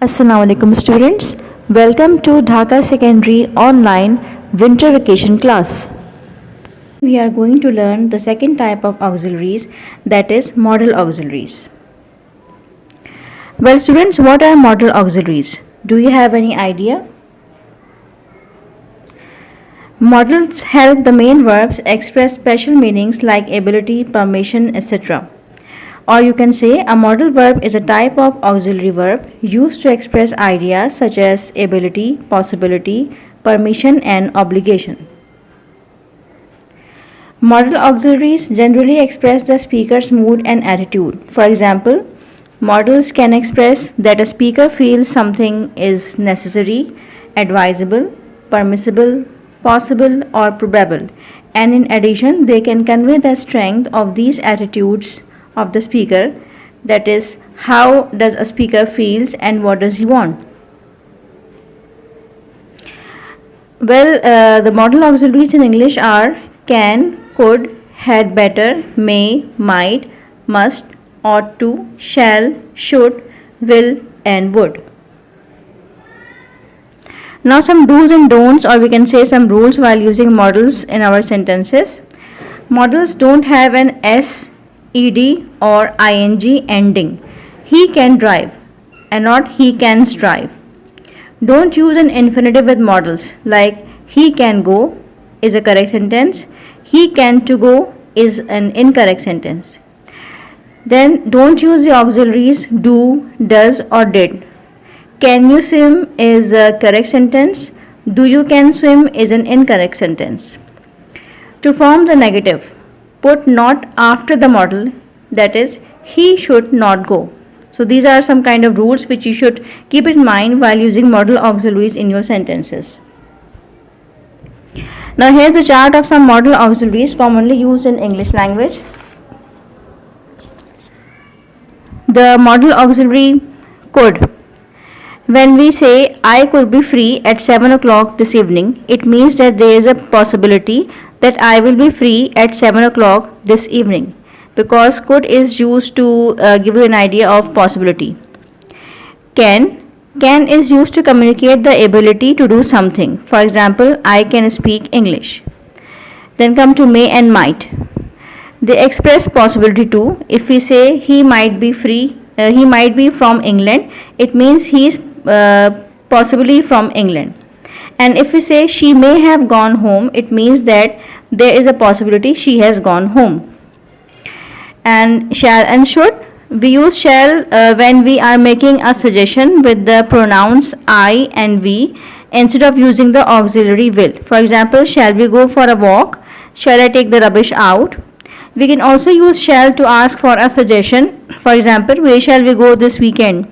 Assalamu alaikum students. Welcome to Dhaka Secondary Online Winter Vacation class. We are going to learn the second type of auxiliaries, that is modal auxiliaries. Well students, what are modal auxiliaries? Do you have any idea? Modals help the main verbs express special meanings like ability, permission, etc. Or you can say a modal verb is a type of auxiliary verb used to express ideas such as ability, possibility, permission, and obligation. Modal auxiliaries generally express the speaker's mood and attitude. For example, modals can express that a speaker feels something is necessary, advisable, permissible, possible, or probable, and in addition, they can convey the strength of these attitudes of the speaker, that is, how does a speaker feels and what does he want. Well, the modal auxiliaries in English are can, could, had better, may, might, must, ought to, shall, should, will, and would. Now some do's and don'ts, or we can say some rules while using modals in our sentences. Modals don't have an s, ed, or ing ending. He can drive and not he can strive. Don't use an infinitive with modals like he can go is a correct sentence. He can to go is an incorrect sentence. Then don't use the auxiliaries do, does, or did. Can you swim is a correct sentence. Do you can swim is an incorrect sentence. To form the negative, put not after the modal, that is, he should not go. So these are some kind of rules which you should keep in mind while using modal auxiliaries in your sentences. Now here's the chart of some modal auxiliaries commonly used in English language. The modal auxiliary could. When we say I could be free at 7 o'clock this evening, it means that there is a possibility that I will be free at 7 o'clock this evening, because could is used to give you an idea of possibility. Can is used to communicate the ability to do something. For example, I can speak English. Then come to may and might. They express possibility too. If we say he might be free, he might be from England, it means he is possibly from England. And if we say she may have gone home, it means that there is a possibility she has gone home. And shall and should, we use shall when we are making a suggestion with the pronouns I and we instead of using the auxiliary will. For example, shall we go for a walk? Shall I take the rubbish out? We can also use shall to ask for a suggestion. For example, where shall we go this weekend?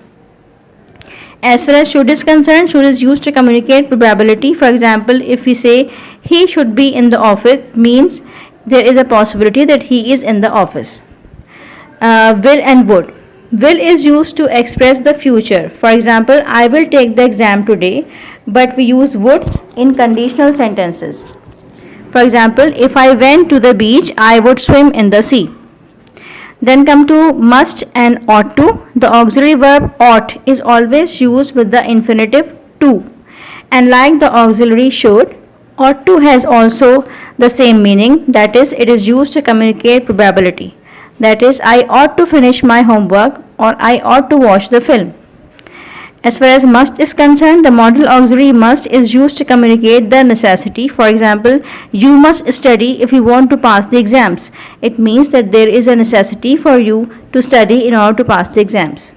As far as should is concerned, should is used to communicate probability. For example, if we say he should be in the office, means there is a possibility that he is in the office. Will and would. Will is used to express the future. For example, I will take the exam today, but we use would in conditional sentences. For example, if I went to the beach, I would swim in the sea. Then come to must and ought to. The auxiliary verb ought is always used with the infinitive to. And like the auxiliary should, ought to has also the same meaning, that is, it is used to communicate probability. That is, I ought to finish my homework or I ought to watch the film. As far as must is concerned, the modal auxiliary must is used to communicate the necessity. For example, you must study if you want to pass the exams. It means that there is a necessity for you to study in order to pass the exams.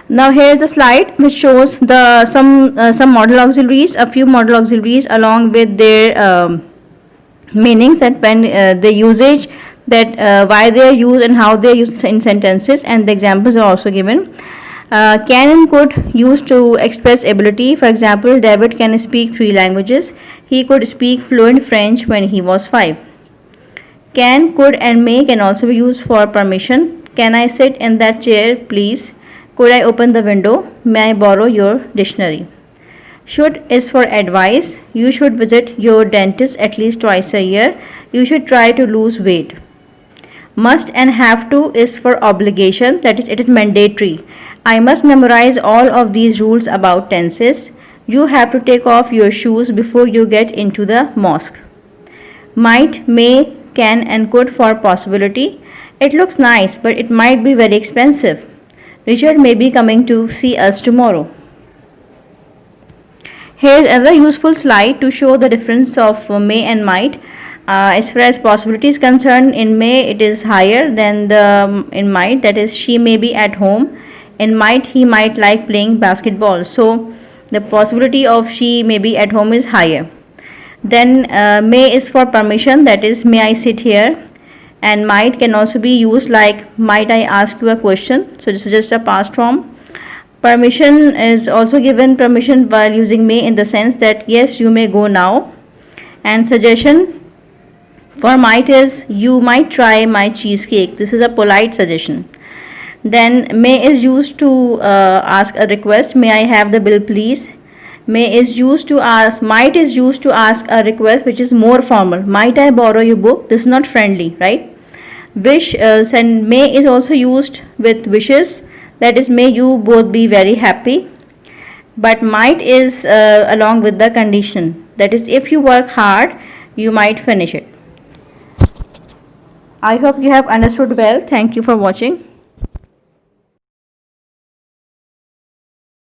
Now here is a slide which shows the some modal auxiliaries, a few modal auxiliaries along with their meanings, that when the usage, that why they are used and how they are used in sentences, and the examples are also given. Can and could used to express ability. For example, David can speak 3 languages. He could speak fluent French when he was 5. Can, could, and may can also be used for permission. Can I sit in that chair, please? Could I open the window? May I borrow your dictionary? Should is for advice. You should visit your dentist at least twice a year. You should try to lose weight. Must and have to is for obligation, that is, it is mandatory. I must memorize all of these rules about tenses. You have to take off your shoes before you get into the mosque. Might, may, can, and could for possibility. It looks nice, but it might be very expensive. Richard may be coming to see us tomorrow. Here is another useful slide to show the difference of may and might. As far as possibility is concerned, in may it is higher than the in might, that is, she may be at home. In might, he might like playing basketball. So the possibility of she may be at home is higher. Then may is for permission, that is, may I sit here. And might can also be used like, might I ask you a question. So this is just a past form. Permission is also given permission while using may in the sense that yes, you may go now. And suggestion for might is, you might try my cheesecake. This is a polite suggestion. Then may is used to ask a request. May I have the bill please. May is used to ask, might is used to ask a request which is more formal. Might I borrow your book? This is not friendly, right? Wish and may is also used with wishes, that is, may you both be very happy. But might is along with the condition, that is, if you work hard you might finish it. I hope you have understood well. Thank you for watching.